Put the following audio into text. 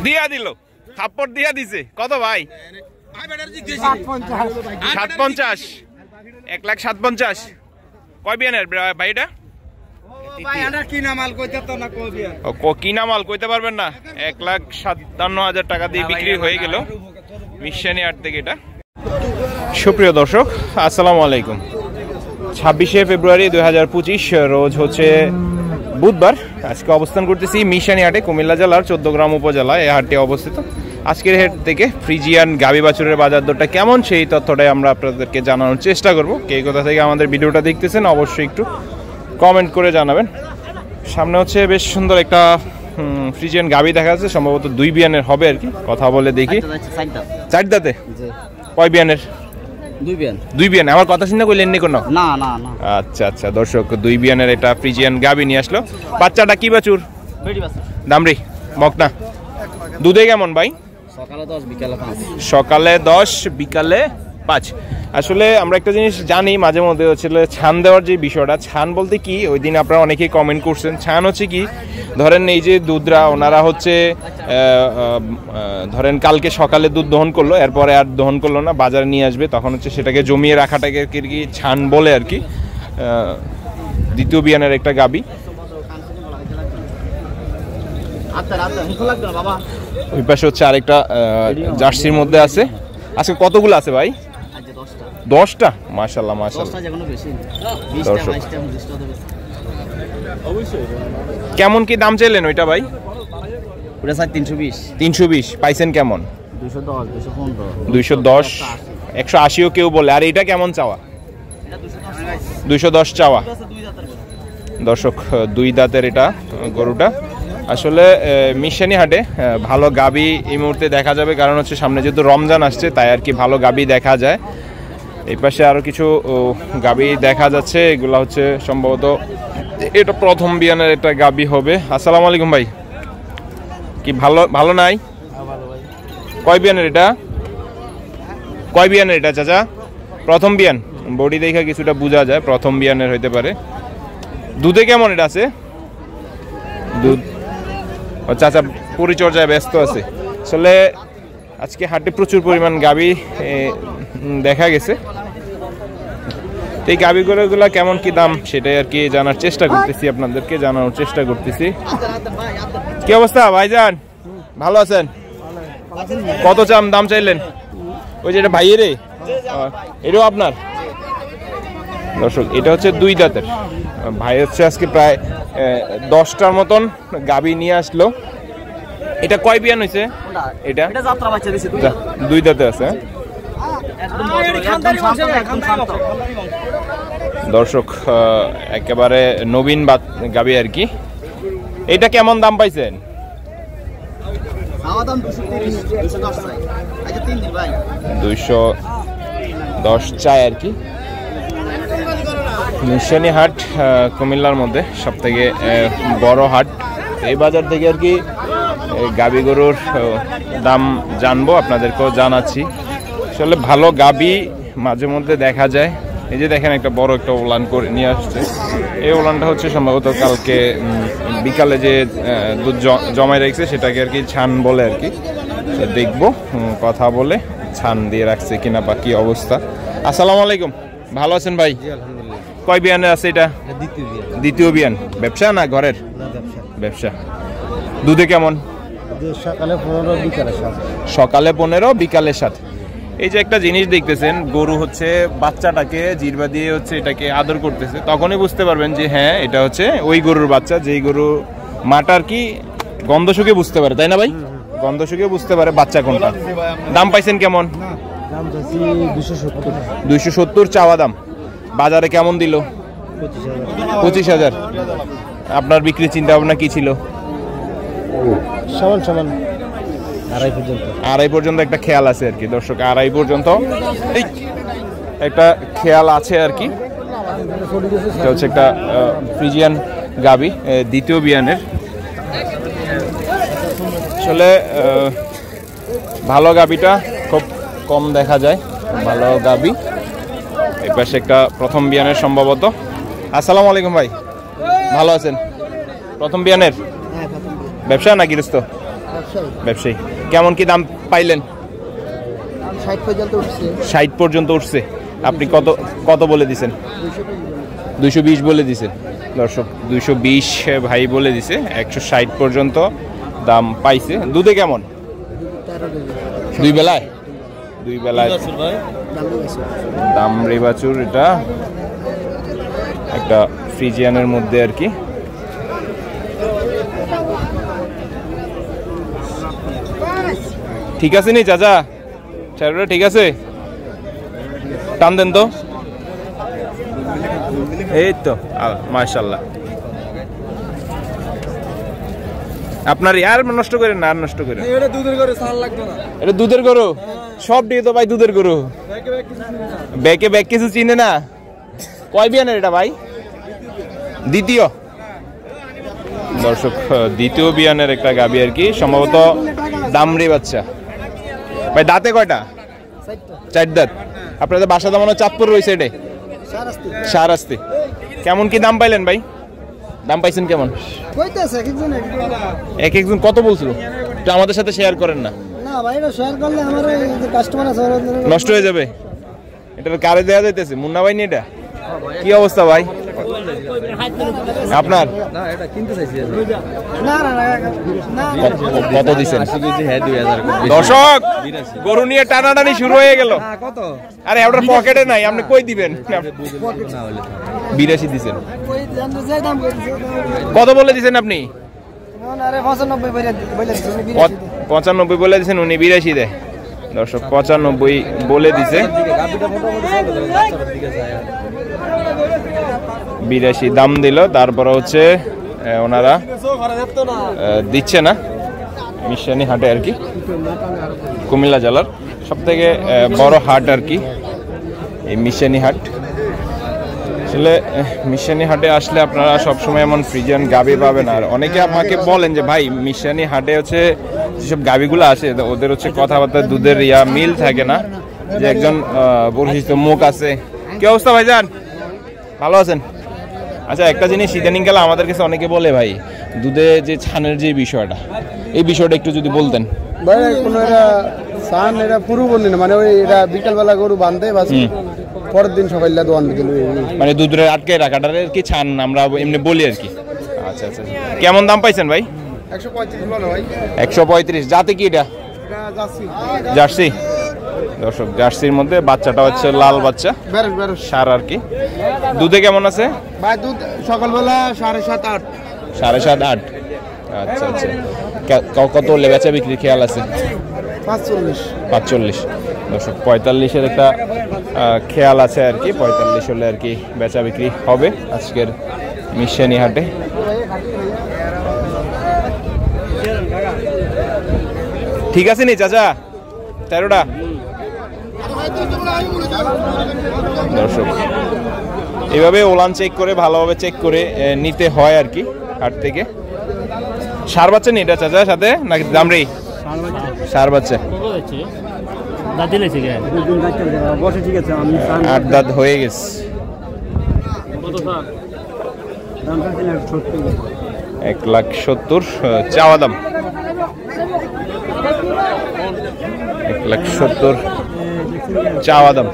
দিয়া দিল, থাপ্পড় দিয়া দিছে। কত ভাই? 750, 1,57,000। কয় বিয়ানের ভাই এটা? কিনা মাল কইতে পারবেন না। 1,57,000 টাকা দিয়ে বিক্রি হয়ে গেল মিশানি হাট থেকে এটা। সুপ্রিয় দর্শক, আসসালামু আলাইকুম। 26শে ফেব্রুয়ারি 2025 রোজ হচ্ছে বুধবার। আজকে অবস্থান করতেছি মিশানি হাটে, কুমিল্লা জেলার 14 গ্রাম উপজেলায় এই হাটটি অবস্থিত। আজকের হাট থেকে ফ্রিজিয়ান গাবি বাছুরের বাজার দরটা কেমন সেই তথ্যটাই আমরা আপনাদেরকে জানানোর চেষ্টা করব। কে কোথা থেকে আমাদের ভিডিওটা দেখতেছেন অবশ্যই একটু কমেন্ট করে জানাবেন। সামনে হচ্ছে বেশ সুন্দর একটা ফ্রিজিয়ান গাবি দেখা যাচ্ছে, সম্ভবত 2 বিয়ানের হবে আর কি। কথা বলে দেখি। 4 দাঁতে? কয় বিয়ানের? 2 বিয়ান। আমার কথা শুনে কইলেন নি কোনো? না না না। আচ্ছা আচ্ছা দর্শক, 2 বিয়ানের এটা ফ্রিজিয়ান গাবি নিয়ে আসলো। বাচ্চাটা কি বাছুর? দামরি মকনা। দুধে কেমন ভাই? সকালে 10 বিকালে 5। সকালে 10 বিকালে 5। আসলে আমরা একটা জিনিস জানি মাঝে মধ্যে হচ্ছে ছান দেওয়ার যে বিষয়টা, ছান বলতে কি, ওই দিন আপনারা অনেকেই কমেন্ট করছেন। ছান হচ্ছে কি, ধরেন এই যে দুধরা ওনারা হচ্ছে ধরেন কালকে সকালে দুধ দহন করলো, এরপরে আর দহন করলো না, বাজারে নিয়ে আসবে, তখন হচ্ছে সেটাকে জমিয়ে রাখাটাকে কি ছান বলে আর কি। দ্বিতীয় বিয়ানের একটা গাবি। ওই পাশে হচ্ছে আরেকটা জার্সির মধ্যে আছে। আজকে কতগুলো আছে ভাই? 10টা। মাশাআল্লাহ মাশাআল্লাহ। কেমন কি দাম চাইলেন ওইটা ভাই? ওটা স্যার 320। 320 পাইছেন কেমন? 210, 215, 210, 180ও কেউ বলে। আর এটা কেমন চাওয়া? 210 চাওয়া। দর্শক, 2 দাঁতের এটা গরুটা। আসলে মিশানি হাটে ভালো গাবি এই মুহূর্তে দেখা যাবে, কারণ হচ্ছে সামনে যেহেতু রমজান আসছে তাই আর কি ভালো গাবি দেখা যায়। এই পাশে আরো কিছু গাবি দেখা যাচ্ছে, এগুলা হচ্ছে সম্ভবত এটা প্রথম বিয়ানের একটা গাবি হবে। আসসালামু আলাইকুম ভাই, কি ভালো নাই? কয় বিয়ানের এটা? কয় বিয়ানের এটা চাচা? প্রথম বিয়ান। বডি দেখে কিছুটা বোঝা যায় প্রথম বিয়ানের হইতে পারে। দুধে কেমন এটা আছে? দুধ চাচা পরিচর্যায় ব্যস্ত আছে। আসলে আজকে হাটে প্রচুর পরিমাণ গাবি দেখা গেছে। এই গাবিগুলোগুলা কেমন কি দাম সেটাই আর কি জানার চেষ্টা করতেছি, আপনাদেরকে জানানোর চেষ্টা করতেছি। কি অবস্থা ভাইজান, ভালো আছেন? কত দাম চাইলেন? ওই যে এটা ভাইয়ের, এটাও আপনার? দর্শক, এটা হচ্ছে 2 দাঁতের ভাই, হচ্ছে আজকে প্রায় 10টার মতন গাবি নিয়ে আসলো। এটা কয় বিয়ান হয়েছে? এটা 2 দাঁতে আছে। দর্শক, একেবারে নবীন গাবি আর কি। এটা কেমন দাম পাইছেন? 210 চাই আর কি। মিশানি হাট কুমিল্লার মধ্যে সব থেকে বড় হাট। এই বাজার থেকে আর কি গাবি গরুর দাম জানবো, আপনাদেরকেও জানাচ্ছি। আসলে ভালো গাবি মাঝে মধ্যে দেখা যায়। এই যে দেখেন একটা বড় একটা ওলান করে নিয়ে আসছে। এই ওলানটা হচ্ছে সম্ভবত কালকে বিকালে যে দুধ জমায় রেখেছে সেটাকে আর কি ছান বলে আর কি। দেখবো কথা বলে ছান দিয়ে রাখছে কিনা বা কি অবস্থা। আসসালামু আলাইকুম, ভালো আছেন ভাই? কয় বিয়ানের আছে এটা? দ্বিতীয় বিয়ান। ব্যবসা না ঘরের? ব্যবসা। দুধে কেমন? সকালে 15 বিকালে 7। এই যে একটা জিনিস দেখতেছেন, গরু হচ্ছে বাচ্চাটাকে জিরবা দিয়ে হচ্ছে এটাকে আদর করতেছে, তখনই বুঝতে পারবেন যে হ্যাঁ এটা হচ্ছে ওই গরুর বাচ্চা। যেই গরু মাটার কি গন্ধ শুকে বুঝতে পারে, তাই না ভাই? গন্ধ শুকে বুঝতে পারে বাচ্চা কোনটা। দাম পাইছেন কেমন? 270 চাওয়া দাম। বাজারে কেমন দিল? 25,000। আপনার বিক্রি চিন্তা ভাবনা কি ছিল? সমান 2.5 পর্যন্ত একটা খেয়াল আছে আর কি। দর্শক, 2.5 পর্যন্ত একটা খেয়াল আছে আর কি। এটা হচ্ছে একটা ফ্রিজিয়ান গাবি, দ্বিতীয় বিয়ানের। আসলে ভালো গাবিটা খুব কম দেখা যায়, ভালো গাবি। এই পাশে একটা প্রথম বিয়ানের সম্ভবত। আসসালামু আলাইকুম ভাই, ভালো আছেন? প্রথম বিয়ানের ব্যবসা না গৃহস্থ? ব্যবসায়ী। কেমন কি দাম পাইলেন? 60 পর্যন্ত উঠছে। আপনি কত কত বলে দিছেন? 220 বলে দিছেন। দর্শক 220 ভাই বলে দিছে, 160 পর্যন্ত দাম পাইছে। দুধে কেমন? দুই বেলায় দামড়ি বাছুর। এটা একটা ফ্রিজিয়ানের মধ্যে আর কি। ঠিক আছে নি চাচা? চারটা ঠিক আছে? টান দেন তো। এই তো মাশাআল্লাহ। আপনার আর নষ্ট করেন না, আর নষ্ট করেন। এটা দুধের গরু, সার লাগবে না। এটা দুধের গরু? সব দিয়ে তো ভাই দুধের গরু। ব্যাকে ব্যাক কিছু চিনে না। কয় বিয়ানের এটা ভাই? দ্বিতীয়। দর্শক দ্বিতীয় বিয়ানের একটা গাবি আর কি, সম্ভবত দামড়ি বাচ্চা। ভাই দাঁতে কয়টা? 4 দাঁত। আপনাদের বাসা তো মনে হয় চাঁদপুর রয়েছে। এটা শাহরাস্তি। কেমন কি দাম পাইলেন ভাই? দাম পাইছেন কেমন? এক একজন কত বলছিল? তো আমাদের সাথে শেয়ার করেন না। নষ্ট হয়ে যাবে। এটা কারে দেয়া যাইতেছে? মুন্না ভাই নি? এটা কি অবস্থা ভাই আপনার? কত দিচ্ছেন? দর্শক গরু নিয়ে টানাটানি শুরু হয়ে গেল। আরে আপনার পকেটে নাই, আপনি কই দিবেন? 82 দিচ্ছেন। কত বলে দিচ্ছেন আপনি? 95 বলে দিচ্ছেন, উনি 82 দেয়। দর্শক 95 বলে দিছে। 82 দাম দিল। তারপরে হচ্ছে ওনারা দিচ্ছে না। মিশানি হাটে আর কি, কুমিল্লা জেলার সব থেকে বড় হাট আর কি এই মিশানি হাট। আসলে মিশানি হাটে আসলে আপনারা সবসময় এমন ফ্রিজিয়ান গাবি পাবেন। আর অনেকে আমাকে বলেন যে ভাই মিশানি হাটে হচ্ছে যেসব গাবিগুলো আসে ওদের হচ্ছে কথাবার্তা দুধের মিল থাকে না, যে একজন পরিচিত মুখ আছে। কি অবস্থা ভাইজান, ভালো আছেন? আচ্ছা একটা জিনিস ইদানিং গেলে আমাদের কাছে অনেকে বলে ভাই দুধে যে ছানের যে বিষয়টা, এই বিষয়টা একটু যদি বলতেন। ভাই কোনো ছান এটা পুরো বললি না, মানে ওই এটা বিকালবেলা গরু বাঁধে বাস পরের দিন সকালে দোয়ান দিল, মানে দুধের আটকে রাখাটার কি ছান আমরা এমনি বলি আর কি। আচ্ছা আচ্ছা, কেমন দাম পাইছেন ভাই? 135 বলো ভাই। 135। যাতে কি এটা? জার্সি। দর্শক জার্সির মধ্যে বাচ্চাটা হচ্ছে লাল বাচ্চা, সার আর কি। দুধে কেমন আছে ভাই? দুধ সকালবেলা 7.5 8। 7.5 8। আচ্ছা আচ্ছা, কত হলে বেচা বিক্রির খেয়াল আছে? 45। দর্শক 45-এর একটা খেয়াল আছে আর কি। 45 হলে আর কি বেচা বিক্রি হবে আজকের মিশানি হাটে। ঠিক আছে নি চাচা? 13টা। দর্শক এইভাবে ওলান চেক করে ভালোভাবে চেক করে নিতে হয় আর কি হাট থেকে। সার বাচ্চা নি এটা চাচা সাথে নাকি দামড়ি? সার বাচ্চা। 8 দাঁত হয়ে গেছে। 1,70,000 চাওয়া দাম। 1,70,000 চাওয়া দাম।